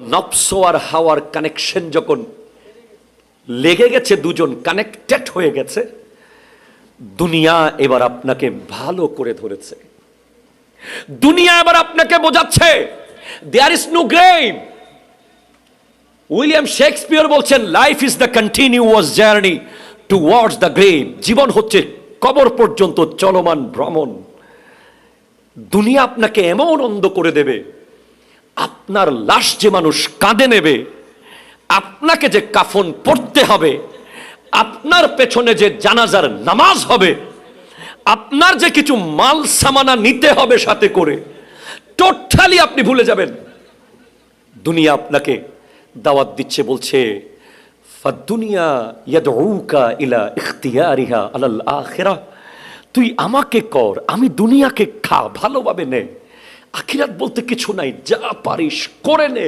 নফস আর হাওয়ার কানেকশন যখন লেগে গেছে, দুজন কানেক্টেড হয়ে গেছে, দুনিয়া এবার আপনাকে ভালো করে ধরেছে। দুনিয়া এবার আপনাকে বোঝাচ্ছে there is no grave. William Shakespeare বলছেন, life is the continuous journey towards the grave. জীবন হচ্ছে কবর পর্যন্ত চলমান ভ্রমণ। দুনিয়া আপনাকে এমন অন্ধ করে দেবে, আপনার লাশ যে মানুষ কাঁদে নেবে, আপনাকে যে কাফন পড়তে হবে, আপনার পেছনে যে জানাজার নামাজ হবে, আপনার যে কিছু মাল সামানা নিতে হবে সাথে করে, টোটালি আপনি ভুলে যাবেন। দুনিয়া আপনাকে দাওয়াত দিচ্ছে, বলছে ফাদুনিয়া ইয়াদউকা ইলা ইখতিয়ারিহা আলাল আখিরাহ। তুই আমাকে কর, আমি দুনিয়াকে খা, ভালোভাবে নে। আখিরাত বলতে কিছু নাই, যা পারিস করে নে।